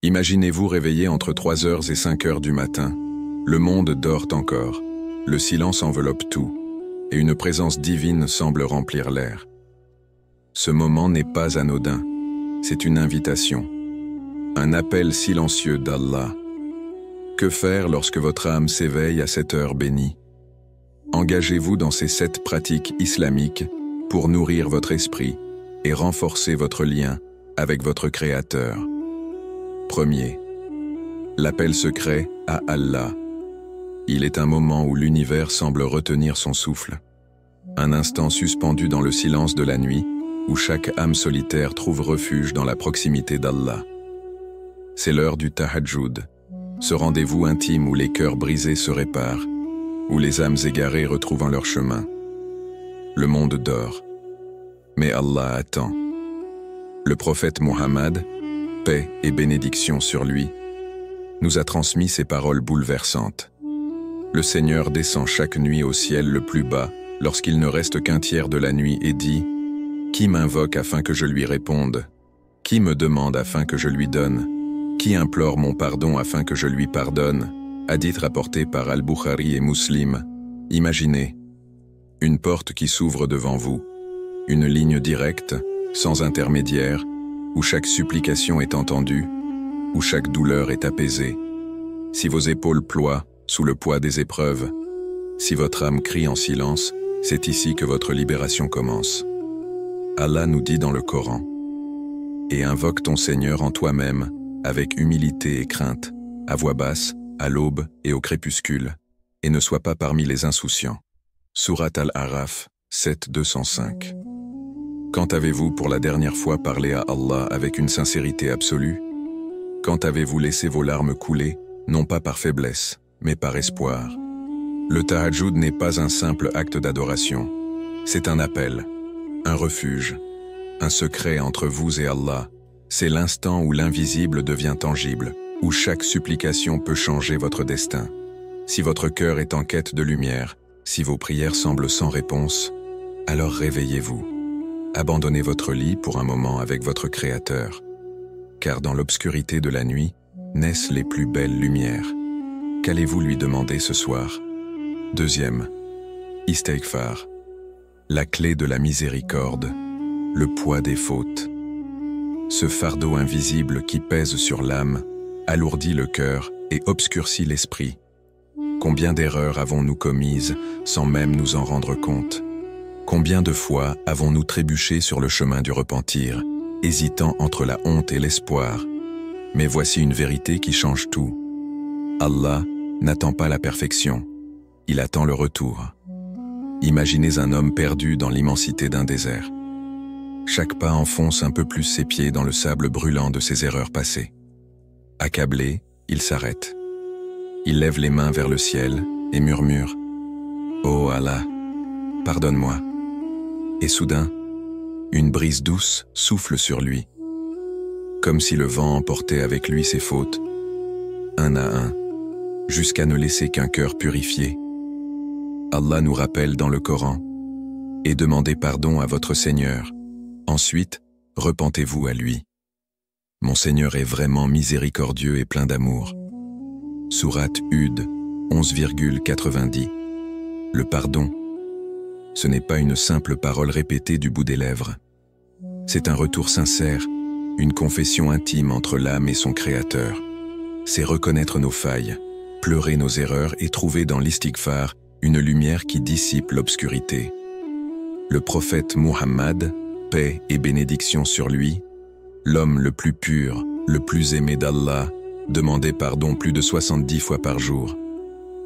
Imaginez-vous réveillé entre 3 heures et 5 heures du matin. Le monde dort encore. Le silence enveloppe tout. Et une présence divine semble remplir l'air. Ce moment n'est pas anodin. C'est une invitation. Un appel silencieux d'Allah. Que faire lorsque votre âme s'éveille à cette heure bénie? Engagez-vous dans ces 7 pratiques islamiques pour nourrir votre esprit et renforcer votre lien avec votre Créateur. Premier, l'appel secret à Allah. Il est un moment où l'univers semble retenir son souffle. Un instant suspendu dans le silence de la nuit, où chaque âme solitaire trouve refuge dans la proximité d'Allah. C'est l'heure du Tahajjud, ce rendez-vous intime où les cœurs brisés se réparent, où les âmes égarées retrouvent leur chemin. Le monde dort, mais Allah attend. Le prophète Muhammad, paix et bénédiction sur lui, nous a transmis ces paroles bouleversantes. Le Seigneur descend chaque nuit au ciel le plus bas lorsqu'il ne reste qu'un tiers de la nuit et dit « Qui m'invoque afin que je lui réponde? Qui me demande afin que je lui donne? Qui implore mon pardon afin que je lui pardonne ?» Hadith rapporté par Al-Bukhari et Muslim. Imaginez, une porte qui s'ouvre devant vous, une ligne directe, sans intermédiaire, où chaque supplication est entendue, où chaque douleur est apaisée. Si vos épaules ploient sous le poids des épreuves, si votre âme crie en silence, c'est ici que votre libération commence. Allah nous dit dans le Coran « Et invoque ton Seigneur en toi-même, avec humilité et crainte, à voix basse, à l'aube et au crépuscule, et ne sois pas parmi les insouciants. » Sourate Al-Araf 7:205. Quand avez-vous pour la dernière fois parlé à Allah avec une sincérité absolue? Quand avez-vous laissé vos larmes couler, non pas par faiblesse, mais par espoir? Le Tahajjud n'est pas un simple acte d'adoration. C'est un appel, un refuge, un secret entre vous et Allah. C'est l'instant où l'invisible devient tangible, où chaque supplication peut changer votre destin. Si votre cœur est en quête de lumière, si vos prières semblent sans réponse, alors réveillez-vous. Abandonnez votre lit pour un moment avec votre Créateur. Car dans l'obscurité de la nuit, naissent les plus belles lumières. Qu'allez-vous lui demander ce soir? Deuxième, Istighfar, la clé de la miséricorde, le poids des fautes. Ce fardeau invisible qui pèse sur l'âme, alourdit le cœur et obscurcit l'esprit. Combien d'erreurs avons-nous commises sans même nous en rendre compte? Combien de fois avons-nous trébuché sur le chemin du repentir, hésitant entre la honte et l'espoir? Mais voici une vérité qui change tout. Allah n'attend pas la perfection, il attend le retour. Imaginez un homme perdu dans l'immensité d'un désert. Chaque pas enfonce un peu plus ses pieds dans le sable brûlant de ses erreurs passées. Accablé, il s'arrête. Il lève les mains vers le ciel et murmure « Oh Allah, pardonne-moi » Et soudain, une brise douce souffle sur lui, comme si le vent emportait avec lui ses fautes, un à un, jusqu'à ne laisser qu'un cœur purifié. Allah nous rappelle dans le Coran « Et demandez pardon à votre Seigneur. Ensuite, repentez-vous à lui. Mon Seigneur est vraiment miséricordieux et plein d'amour. » Sourate Hud 11,90. Le pardon, ce n'est pas une simple parole répétée du bout des lèvres. C'est un retour sincère, une confession intime entre l'âme et son Créateur. C'est reconnaître nos failles, pleurer nos erreurs et trouver dans l'istighfar une lumière qui dissipe l'obscurité. Le prophète Muhammad, paix et bénédiction sur lui, l'homme le plus pur, le plus aimé d'Allah, demandait pardon plus de 70 fois par jour.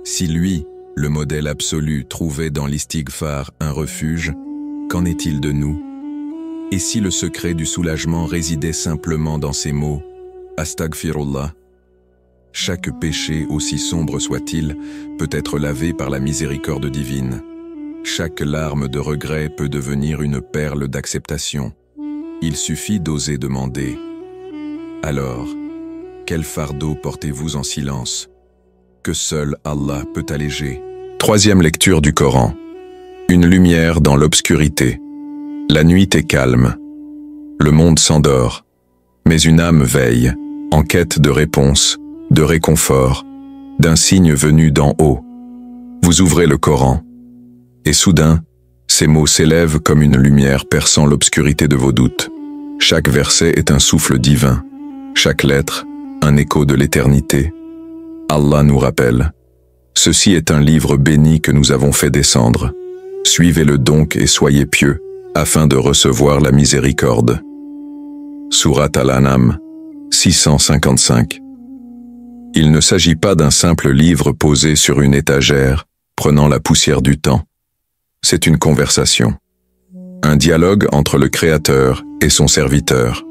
Si lui, le modèle absolu, trouvait dans l'istighfar un refuge, qu'en est-il de nous? Et si le secret du soulagement résidait simplement dans ces mots « Astaghfirullah », chaque péché, aussi sombre soit-il, peut être lavé par la miséricorde divine. Chaque larme de regret peut devenir une perle d'acceptation. Il suffit d'oser demander. Alors, quel fardeau portez-vous en silence, que seul Allah peut alléger? Troisième lecture du Coran. Une lumière dans l'obscurité. La nuit est calme. Le monde s'endort. Mais une âme veille, en quête de réponse, de réconfort, d'un signe venu d'en haut. Vous ouvrez le Coran, et soudain, ces mots s'élèvent comme une lumière perçant l'obscurité de vos doutes. Chaque verset est un souffle divin, chaque lettre, un écho de l'éternité. Allah nous rappelle, ceci est un livre béni que nous avons fait descendre. Suivez-le donc et soyez pieux, afin de recevoir la miséricorde. Sourate Al-An'am, 655. Il ne s'agit pas d'un simple livre posé sur une étagère, prenant la poussière du temps. C'est une conversation, un dialogue entre le Créateur et son serviteur.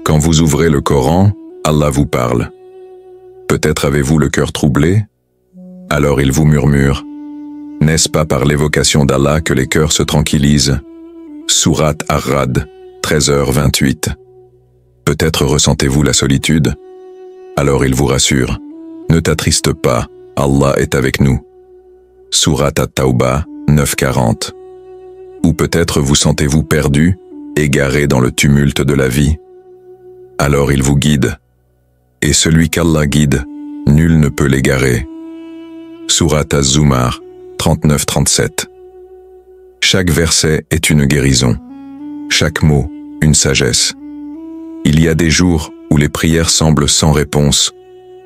Quand vous ouvrez le Coran, Allah vous parle. Peut-être avez-vous le cœur troublé? Alors il vous murmure. N'est-ce pas par l'évocation d'Allah que les cœurs se tranquillisent? Sourate Ar-Ra'd, 13h28. Peut-être ressentez-vous la solitude? Alors il vous rassure. Ne t'attriste pas, Allah est avec nous. Sourate At-Tawbah, 9h40. Ou peut-être vous sentez-vous perdu, égaré dans le tumulte de la vie? Alors il vous guide. Et celui qu'Allah guide, nul ne peut l'égarer. Sourate Az-Zumar, 39-37. Chaque verset est une guérison. Chaque mot, une sagesse. Il y a des jours où les prières semblent sans réponse,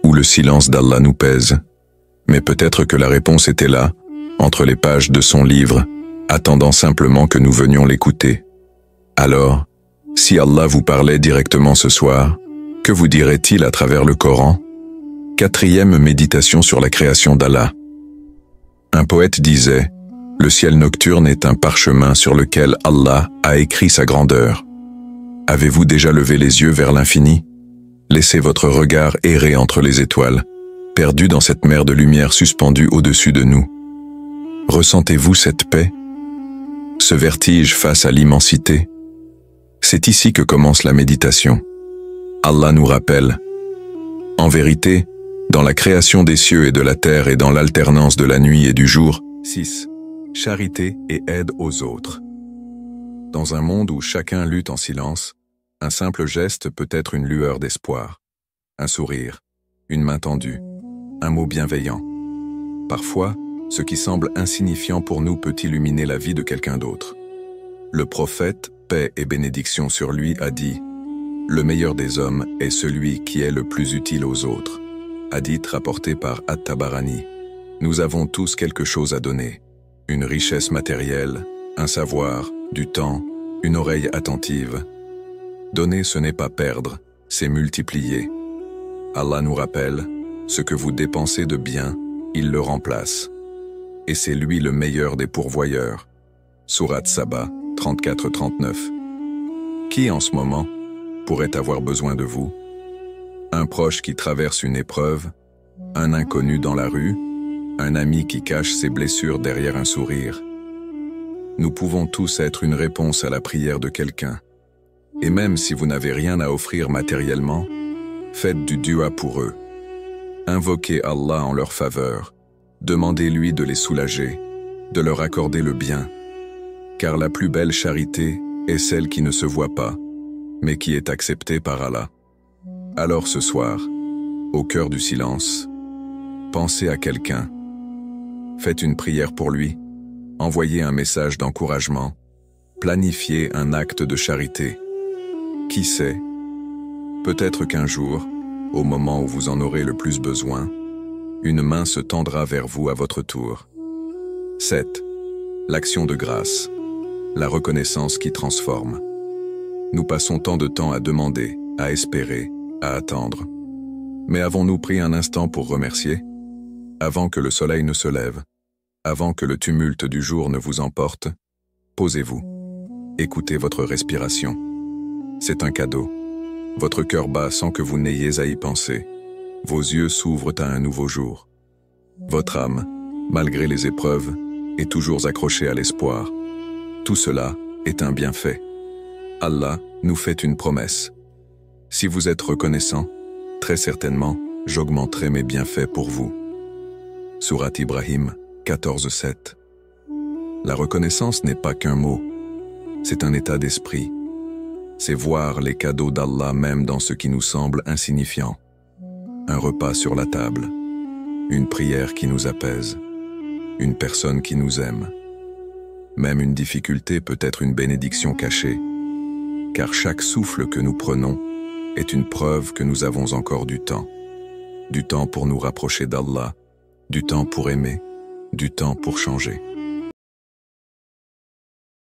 où le silence d'Allah nous pèse. Mais peut-être que la réponse était là, entre les pages de son livre, attendant simplement que nous venions l'écouter. Alors, si Allah vous parlait directement ce soir, que vous dirait-il à travers le Coran? 4e méditation sur la création d'Allah. Un poète disait, « Le ciel nocturne est un parchemin sur lequel Allah a écrit sa grandeur. » Avez-vous déjà levé les yeux vers l'infini? Laissez votre regard errer entre les étoiles, perdu dans cette mer de lumière suspendue au-dessus de nous. Ressentez-vous cette paix? Ce vertige face à l'immensité? C'est ici que commence la méditation. Allah nous rappelle. En vérité, dans la création des cieux et de la terre et dans l'alternance de la nuit et du jour. 6. Charité et aide aux autres. Dans un monde où chacun lutte en silence, un simple geste peut être une lueur d'espoir. Un sourire, une main tendue, un mot bienveillant. Parfois, ce qui semble insignifiant pour nous peut illuminer la vie de quelqu'un d'autre. Le prophète, paix et bénédiction sur lui, a dit « Le meilleur des hommes est celui qui est le plus utile aux autres ». Hadith rapporté par At-Tabarani. Nous avons tous quelque chose à donner. Une richesse matérielle, un savoir, du temps, une oreille attentive. Donner, ce n'est pas perdre, c'est multiplier. Allah nous rappelle, ce que vous dépensez de bien, il le remplace. Et c'est lui le meilleur des pourvoyeurs. Sourate Saba, 34-39. Qui en ce moment pourrait avoir besoin de vous? Un proche qui traverse une épreuve, un inconnu dans la rue, un ami qui cache ses blessures derrière un sourire. Nous pouvons tous être une réponse à la prière de quelqu'un. Et même si vous n'avez rien à offrir matériellement, faites du dua pour eux. Invoquez Allah en leur faveur. Demandez-lui de les soulager, de leur accorder le bien. Car la plus belle charité est celle qui ne se voit pas, mais qui est acceptée par Allah. Alors ce soir, au cœur du silence, pensez à quelqu'un. Faites une prière pour lui, envoyez un message d'encouragement, planifiez un acte de charité. Qui sait, peut-être qu'un jour, au moment où vous en aurez le plus besoin, une main se tendra vers vous à votre tour. 7. L'action de grâce, la reconnaissance qui transforme. Nous passons tant de temps à demander, à espérer, à attendre. Mais avons-nous pris un instant pour remercier? Avant que le soleil ne se lève, avant que le tumulte du jour ne vous emporte, posez-vous. Écoutez votre respiration. C'est un cadeau. Votre cœur bat sans que vous n'ayez à y penser. Vos yeux s'ouvrent à un nouveau jour. Votre âme, malgré les épreuves, est toujours accrochée à l'espoir. Tout cela est un bienfait. Allah nous fait une promesse. Si vous êtes reconnaissant, très certainement, j'augmenterai mes bienfaits pour vous. Sourate Ibrahim, 14-7. La reconnaissance n'est pas qu'un mot, c'est un état d'esprit. c'est voir les cadeaux d'Allah même dans ce qui nous semble insignifiant. Un repas sur la table, une prière qui nous apaise, une personne qui nous aime. Même une difficulté peut être une bénédiction cachée, car chaque souffle que nous prenons est une preuve que nous avons encore du temps pour nous rapprocher d'Allah, du temps pour aimer, du temps pour changer.